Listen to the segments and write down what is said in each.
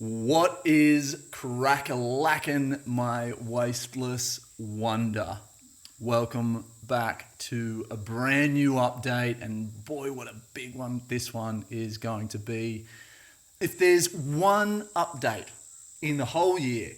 What is crack-a-lackin', my wasteless wonder? Welcome back to a brand new update, and boy, what a big one this one is going to be. If there's one update in the whole year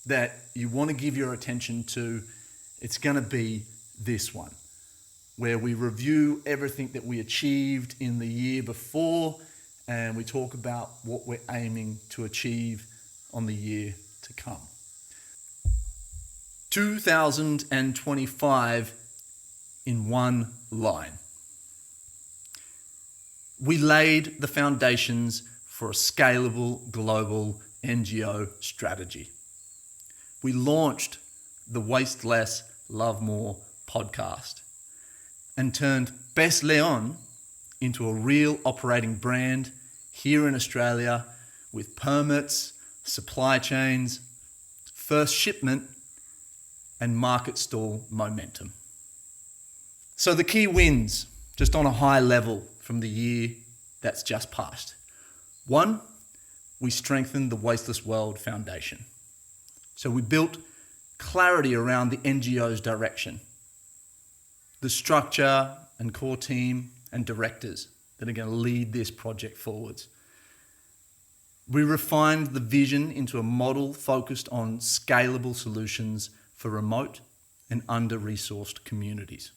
that you want to give your attention to, it's going to be this one, where we review everything that we achieved in the year before, and we talk about what we're aiming to achieve on the year to come. 2025 in one line. We laid the foundations for a scalable global NGO strategy. We launched the Wasteless, Love More podcast and turned Pez León into a real operating brand here in Australia with permits, supply chains, first shipment, and market stall momentum. So the key wins, just on a high level from the year that's just passed. 1, we strengthened the Wasteless World Foundation. So we built clarity around the NGO's direction, the structure and core team and directors that are going to lead this project forwards. We refined the vision into a model focused on scalable solutions for remote and under-resourced communities.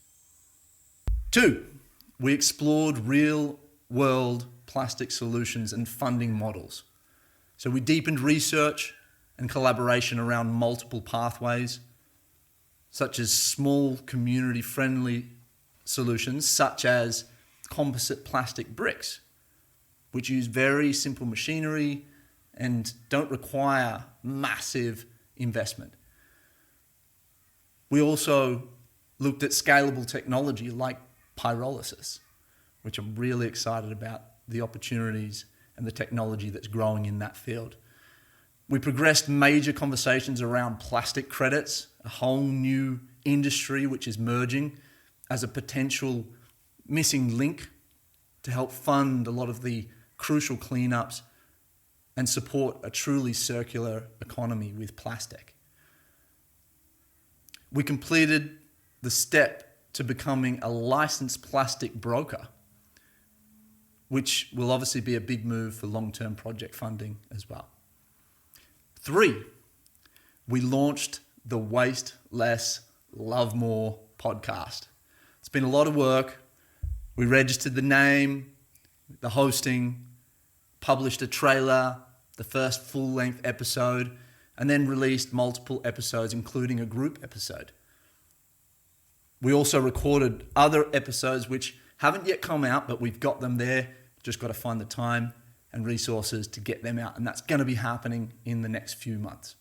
2, we explored real-world plastic solutions and funding models. So we deepened research and collaboration around multiple pathways, such as small community-friendly solutions, such as composite plastic bricks, which use very simple machinery and don't require massive investment. We also looked at scalable technology like pyrolysis, which I'm really excited about the opportunities and the technology that's growing in that field. We progressed major conversations around plastic credits, a whole new industry which is merging as a potential missing link to help fund a lot of the crucial cleanups and support a truly circular economy with plastic. We completed the step to becoming a licensed plastic broker, which will obviously be a big move for long-term project funding as well. 3, we launched the Wasteless, Love More podcast. It's been a lot of work. We registered the name, the hosting, published a trailer, the first full-length episode, and then released multiple episodes, including a group episode. We also recorded other episodes which haven't yet come out, but we've got them there. Just got to find the time and resources to get them out, and that's going to be happening in the next few months.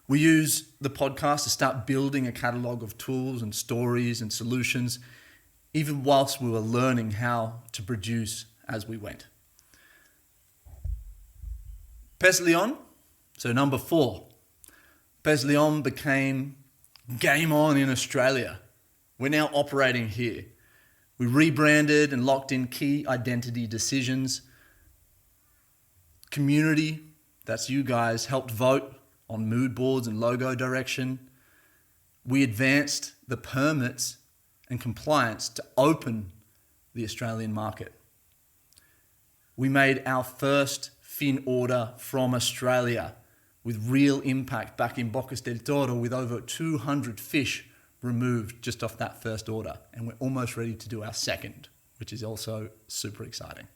We use the podcast to start building a catalogue of tools and stories and solutions, even whilst we were learning how to produce as we went. Pez León, so number 4. Pez León became game on in Australia. We're now operating here. We rebranded and locked in key identity decisions. Community, that's you guys, helped vote on mood boards and logo direction. We advanced the permits and compliance to open the Australian market. We made our first fin order from Australia with real impact back in Bocas del Toro, with over 200 fish removed just off that first order. And we're almost ready to do our second, which is also super exciting.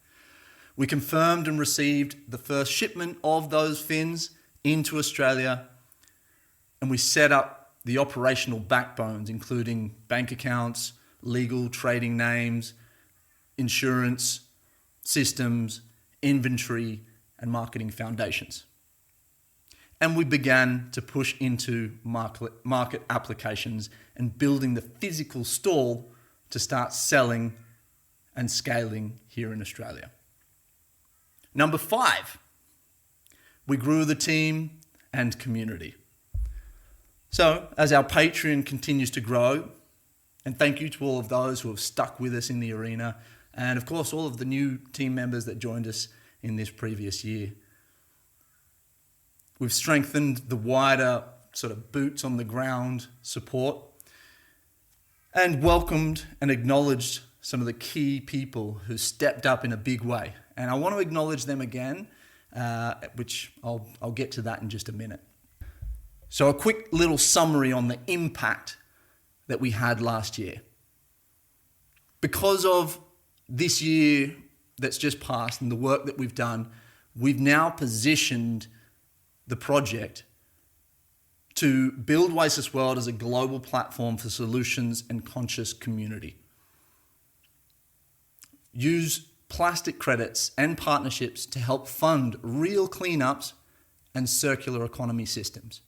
We confirmed and received the first shipment of those fins into Australia, and we set up the operational backbones, including bank accounts, legal trading names, insurance, systems, inventory, and marketing foundations. And we began to push into market applications and building the physical stall to start selling and scaling here in Australia. Number 5, we grew the team and community. So as our Patreon continues to grow, and thank you to all of those who have stuck with us in the arena, and of course all of the new team members that joined us in this previous year. We've strengthened the wider sort of boots on the ground support and welcomed and acknowledged some of the key people who stepped up in a big way. And I want to acknowledge them again, which I'll get to that in just a minute. So a quick little summary on the impact that we had last year. Because of this year that's just passed and the work that we've done, we've now positioned the project to build Wasteless World as a global platform for solutions and conscious community. Use plastic credits and partnerships to help fund real cleanups and circular economy systems.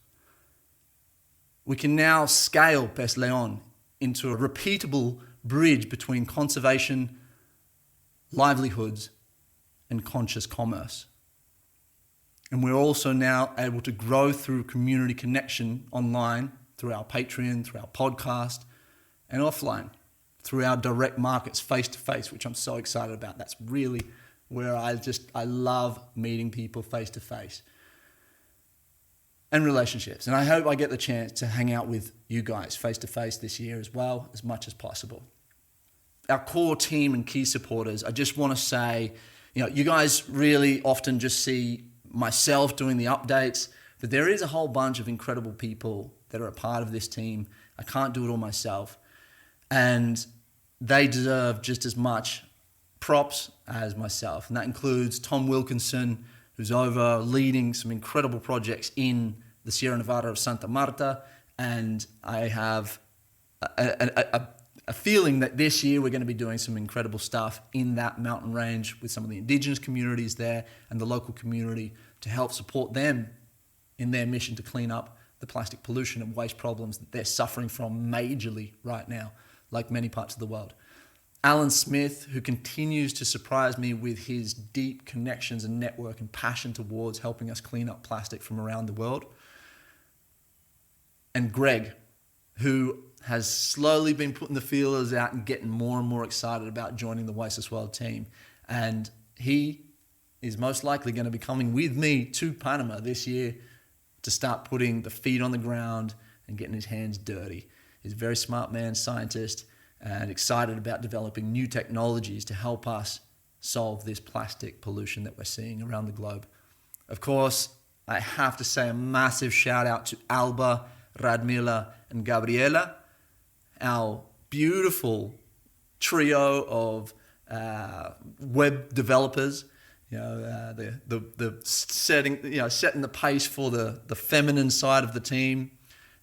We can now scale Pez León into a repeatable bridge between conservation, livelihoods, and conscious commerce. And we're also now able to grow through community connection online, through our Patreon, through our podcast, and offline, through our direct markets, face-to-face, which I'm so excited about. That's really where I love meeting people face-to-face. And relationships. And I hope I get the chance to hang out with you guys face-to-face this year as well, as much as possible. Our core team and key supporters, I just want to say, you guys really often just see myself doing the updates, but there is a whole bunch of incredible people that are a part of this team. I can't do it all myself. And they deserve just as much props as myself. And that includes Tom Wilkinson, who's over leading some incredible projects in the Sierra Nevada of Santa Marta. And I have a feeling that this year we're going to be doing some incredible stuff in that mountain range with some of the indigenous communities there and the local community to help support them in their mission to clean up the plastic pollution and waste problems that they're suffering from majorly right now, like many parts of the world. Alan Smith, who continues to surprise me with his deep connections and network and passion towards helping us clean up plastic from around the world. And Greg, who has slowly been putting the feelers out and getting more and more excited about joining the Wasteless World team. And he is most likely going to be coming with me to Panama this year to start putting the feet on the ground and getting his hands dirty. He's a very smart man, scientist, and excited about developing new technologies to help us solve this plastic pollution that we're seeing around the globe. Of course, I have to say a massive shout out to Alba, Radmila, and Gabriela, our beautiful trio of web developers. The setting, setting the pace for the feminine side of the team,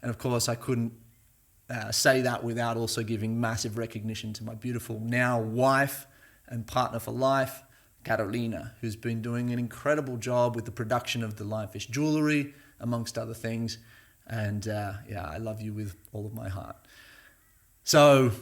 and of course I couldn't say that without also giving massive recognition to my beautiful now wife and partner for life, Carolina, who's been doing an incredible job with the production of the lionfish jewelry, amongst other things. And I love you with all of my heart. So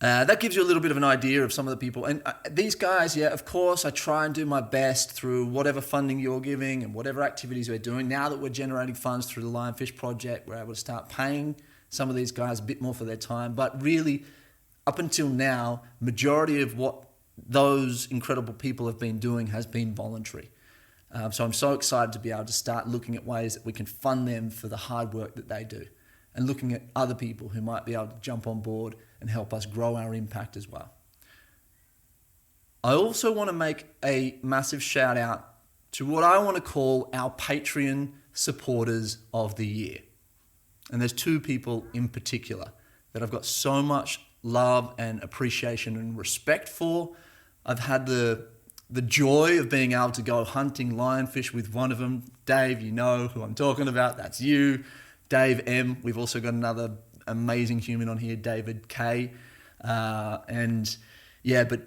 that gives you a little bit of an idea of some of the people. And these guys, of course, I try and do my best through whatever funding you're giving and whatever activities we're doing. Now that we're generating funds through the Lionfish Project, we're able to start paying some of these guys a bit more for their time. But really, up until now, majority of what those incredible people have been doing has been voluntary. So I'm so excited to be able to start looking at ways that we can fund them for the hard work that they do, and looking at other people who might be able to jump on board and help us grow our impact as well. I also want to make a massive shout out to what I want to call our Patreon supporters of the year. And there's two people in particular that I've got so much love and appreciation and respect for. I've had the joy of being able to go hunting lionfish with one of them. Dave, you know who I'm talking about. That's you. Dave M. We've also got another amazing human on here, David K. But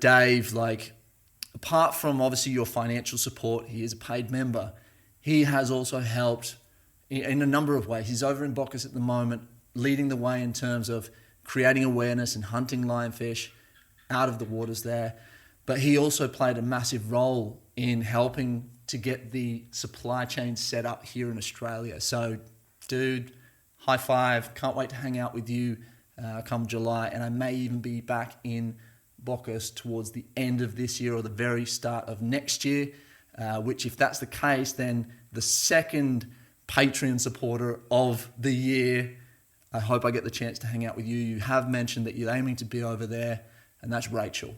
Dave, apart from obviously your financial support, he is a paid member. He has also helped in a number of ways. He's over in Bocas at the moment, leading the way in terms of creating awareness and hunting lionfish out of the waters there. But he also played a massive role in helping to get the supply chain set up here in Australia. So, dude, high five. Can't wait to hang out with you come July. And I may even be back in Bockus towards the end of this year or the very start of next year, which if that's the case, then the second Patreon supporter of the year, I hope I get the chance to hang out with you. You have mentioned that you're aiming to be over there, and that's Rachel.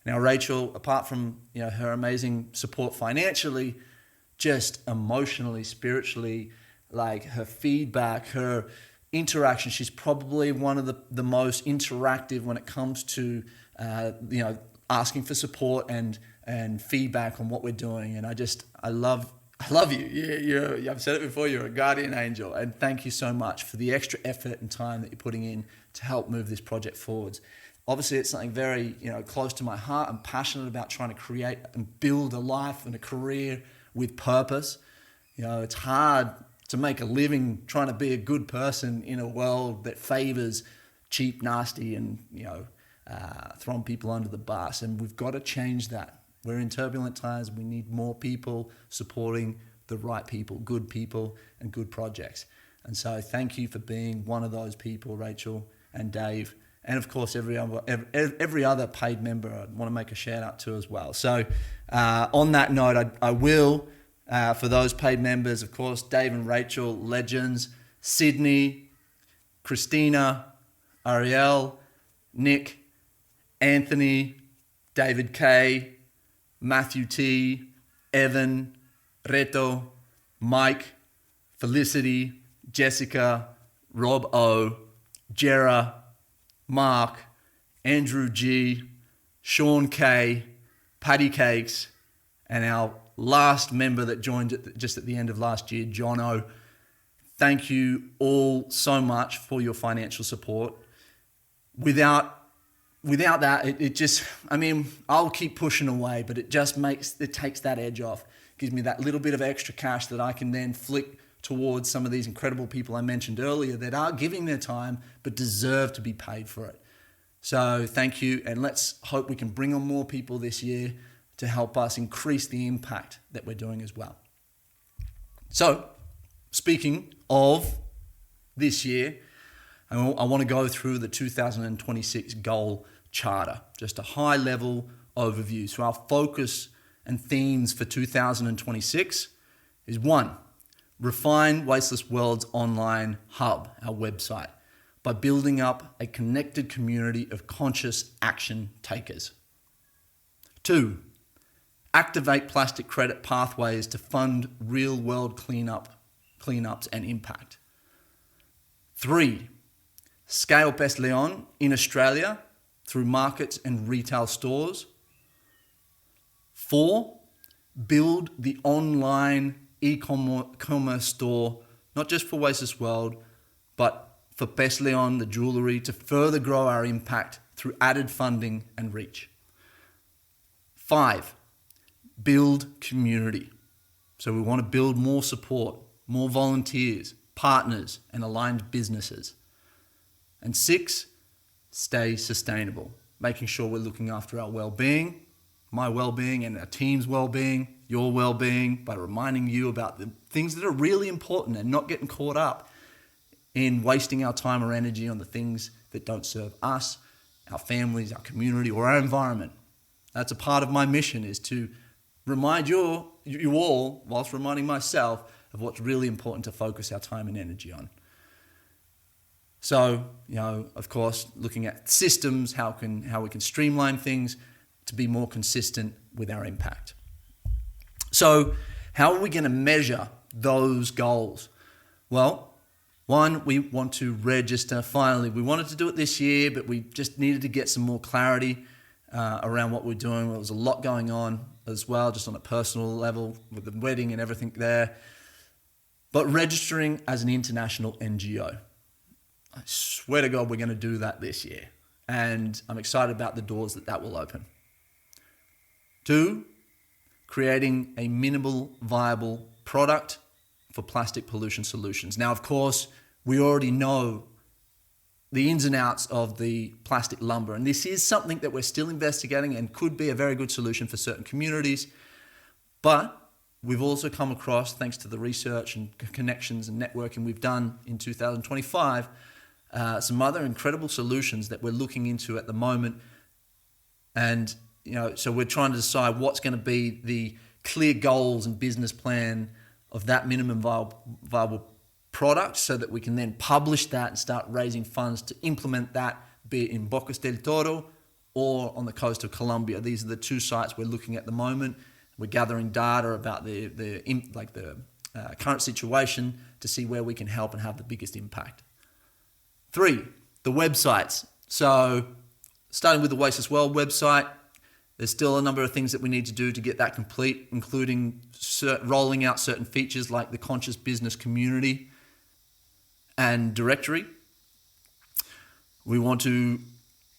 Now, Rachel, apart from her amazing support financially, just emotionally, spiritually, like her feedback, her interaction, she's probably one of the most interactive when it comes to asking for support and feedback on what we're doing. And I love you. I've said it before, you're a guardian angel, and thank you so much for the extra effort and time that you're putting in to help move this project forwards. Obviously, it's something very close to my heart. I'm passionate about trying to create and build a life and a career with purpose. It's hard to make a living trying to be a good person in a world that favors cheap, nasty, and throwing people under the bus. And we've got to change that. We're in turbulent times. We need more people supporting the right people, good people, and good projects. And so thank you for being one of those people, Rachel and Dave. And of course, every other paid member I want to make a shout out to as well. So on that note, I will, for those paid members, of course, Dave and Rachel, legends, Sydney, Christina, Ariel, Nick, Anthony, David K, Matthew T, Evan, Reto, Mike, Felicity, Jessica, Rob O, Jera, Mark, Andrew G, Sean K, Paddy Cakes, and our last member that joined just at the end of last year, John O. Thank you all so much for your financial support. Without that, I'll keep pushing away, but it takes that edge off. Gives me that little bit of extra cash that I can then flick towards some of these incredible people I mentioned earlier that are giving their time but deserve to be paid for it. So thank you, and let's hope we can bring on more people this year to help us increase the impact that we're doing as well. So, speaking of this year, I want to go through the 2026 goal charter, just a high-level overview. So our focus and themes for 2026 is 1, refine Wasteless World's online hub, our website, by building up a connected community of conscious action takers. 2, activate plastic credit pathways to fund real-world cleanups and impact. 3, scale Pez León in Australia through markets and retail stores. 4, build the online e-commerce store, not just for Wasteless World, but for Pez León, the jewellery, to further grow our impact through added funding and reach. 5, build community. So we want to build more support, more volunteers, partners, and aligned businesses. And 6, stay sustainable, making sure we're looking after our well-being, my well-being and our team's well-being, your well-being, by reminding you about the things that are really important and not getting caught up in wasting our time or energy on the things that don't serve us, our families, our community, or our environment. That's a part of my mission, is to remind you all, whilst reminding myself, of what's really important to focus our time and energy on. So, of course, looking at systems, how we can streamline things to be more consistent with our impact. So, how are we going to measure those goals? Well, 1, we want to register finally. We wanted to do it this year, but we just needed to get some more clarity around what we're doing. There was a lot going on as well, just on a personal level with the wedding and everything there. But registering as an international NGO. I swear to God, we're going to do that this year. And I'm excited about the doors that will open. 2, creating a minimal viable product for plastic pollution solutions. Now, of course, we already know the ins and outs of the plastic lumber, and this is something that we're still investigating and could be a very good solution for certain communities. But we've also come across, thanks to the research and connections and networking we've done in 2025, some other incredible solutions that we're looking into at the moment And, so we're trying to decide what's going to be the clear goals and business plan of that minimum viable product so that we can then publish that and start raising funds to implement that, be it in Bocas del Toro or on the coast of Colombia. These are the two sites we're looking at the moment. We're gathering data about the current situation to see where we can help and have the biggest impact. 3, the websites. So starting with the Wasteless World website, there's still a number of things that we need to do to get that complete, including rolling out certain features like the conscious business community and directory. We want to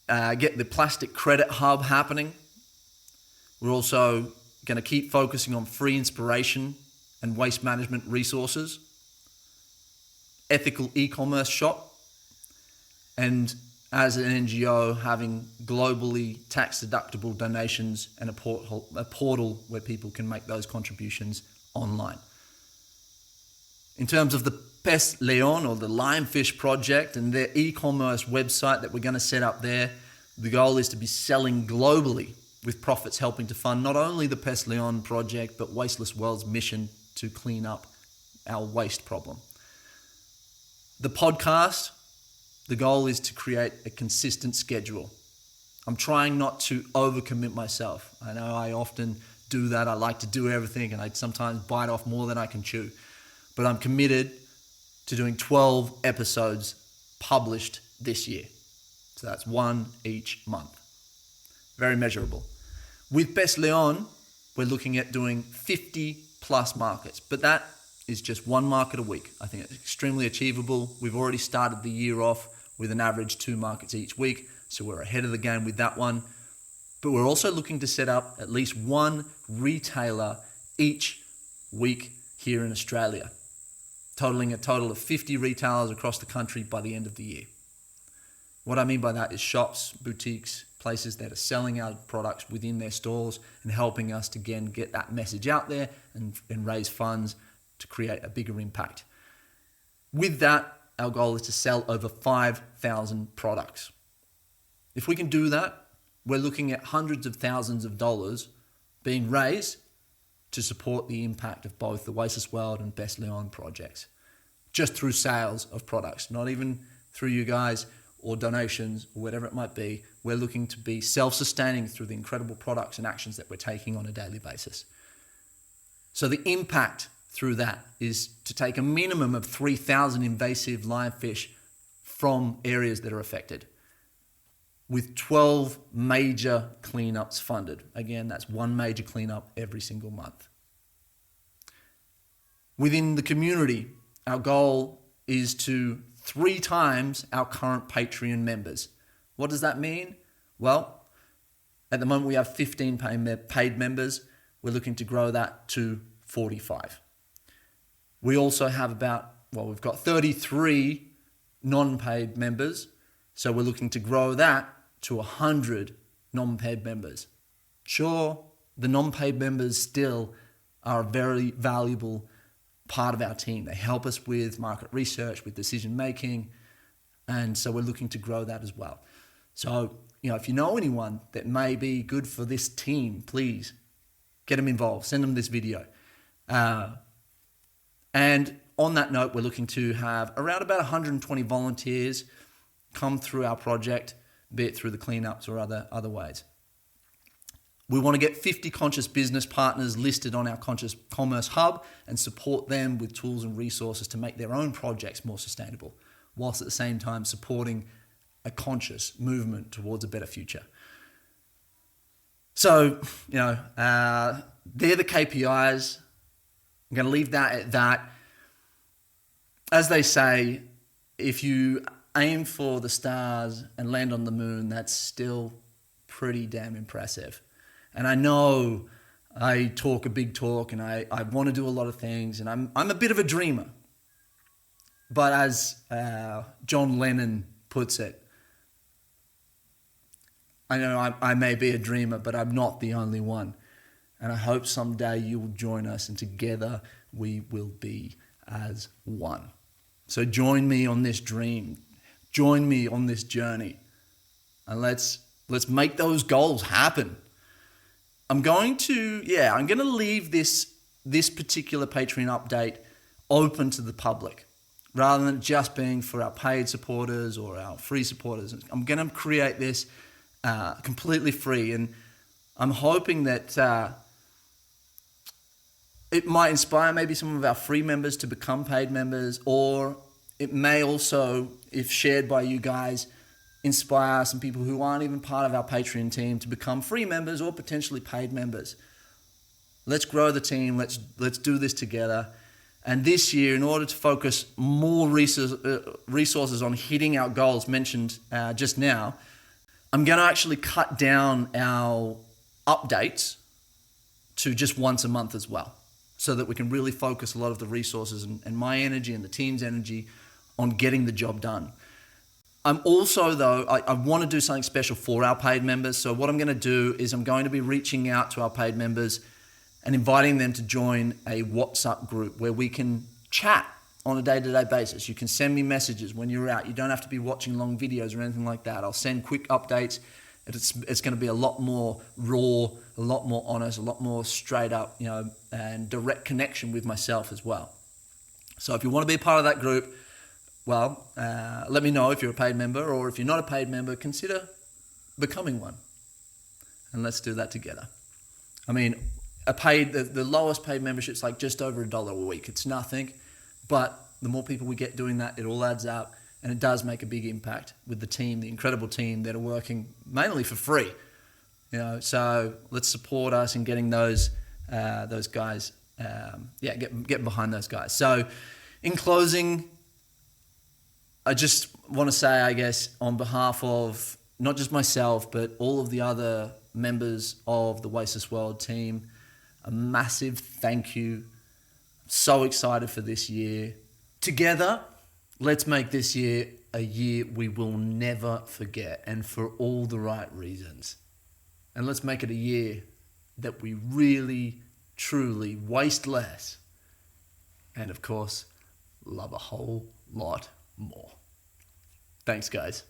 get the plastic credit hub happening. We're also going to keep focusing on free inspiration and waste management resources, ethical e-commerce shop, and as an NGO, having globally tax-deductible donations and a portal where people can make those contributions online. In terms of the Pez León, or the lionfish project, and their e-commerce website that we're going to set up there, the goal is to be selling globally, with profits helping to fund not only the Pez León project, but Wasteless World's mission to clean up our waste problem. The podcast, the goal is to create a consistent schedule. I'm trying not to overcommit myself. I know I often do that. I like to do everything, and I sometimes bite off more than I can chew. But I'm committed to doing 12 episodes published this year. So that's 1 each month. Very measurable. With Pez León, we're looking at doing 50 plus markets, but that is just 1 market a week. I think it's extremely achievable. We've already started the year off with an average 2 markets each week, so we're ahead of the game with that one. But we're also looking to set up at least 1 retailer each week here in Australia, totaling a total of 50 retailers across the country by the end of the year. What I mean by that is shops, boutiques, places that are selling our products within their stores and helping us to, again, get that message out there and raise funds to create a bigger impact. With that, our goal is to sell over 5,000 products. If we can do that, we're looking at hundreds of thousands of dollars being raised to support the impact of both the Wasteless World and Pez León projects, just through sales of products, not even through you guys or donations or whatever it might be. We're looking to be self-sustaining through the incredible products and actions that we're taking on a daily basis. So the impact through that is to take a minimum of 3,000 invasive lionfish from areas that are affected, with 12 major cleanups funded. Again, that's 1 major cleanup every single month. Within the community, our goal is to 3 times our current Patreon members. What does that mean? Well, at the moment we have 15 paid members. We're looking to grow that to 45. We also have we've got 33 non-paid members. So we're looking to grow that to 100 non-paid members. Sure, the non-paid members still are a very valuable part of our team. They help us with market research, with decision making, and so we're looking to grow that as well. So, if you know anyone that may be good for this team, please get them involved. Send them this video. And on that note, we're looking to have around about 120 volunteers come through our project, be it through the cleanups or other ways. We want to get 50 conscious business partners listed on our conscious commerce hub and support them with tools and resources to make their own projects more sustainable, whilst at the same time supporting a conscious movement towards a better future. So, they're the KPIs. I'm going to leave that at that. As they say, if you aim for the stars and land on the moon, that's still pretty damn impressive. And I know I talk a big talk and I want to do a lot of things, and I'm a bit of a dreamer. But as John Lennon puts it, I know I may be a dreamer, but I'm not the only one. And I hope someday you will join us and together we will be as one. So join me on this dream. Join me on this journey. And let's Let's make those goals happen. I'm going to leave this particular Patreon update open to the public rather than just being for our paid supporters or our free supporters. I'm going to create this completely free, and I'm hoping that it might inspire maybe some of our free members to become paid members, or it may also, if shared by you guys, inspire some people who aren't even part of our Patreon team to become free members or potentially paid members. Let's grow the team. Let's do this together. And this year, in order to focus more resources on hitting our goals mentioned just now, I'm going to actually cut down our updates to just once a month as well, so that we can really focus a lot of the resources and my energy and the team's energy on getting the job done. I'm also, though, I want to do something special for our paid members. So what I'm going to do is I'm going to be reaching out to our paid members and inviting them to join a WhatsApp group where we can chat on a day-to-day basis. You can send me messages when you're out. You don't have to be watching long videos or anything like that. I'll send quick updates. It's going to be a lot more raw, a lot more honest, a lot more straight up, and direct connection with myself as well. So if you want to be a part of that group, well, let me know if you're a paid member, or if you're not a paid member, consider becoming one. And let's do that together. I mean, the lowest paid membership's like just over $1 a week. It's nothing, but the more people we get doing that, it all adds up, and it does make a big impact with the team, the incredible team that are working mainly for free. So let's support us in getting those guys, getting behind those guys. So in closing, I just want to say, I guess, on behalf of not just myself, but all of the other members of the Wasteless World team, a massive thank you. So excited for this year. Together, let's make this year a year we will never forget, and for all the right reasons. And let's make it a year that we really, truly waste less. And of course, love a whole lot more. Thanks, guys.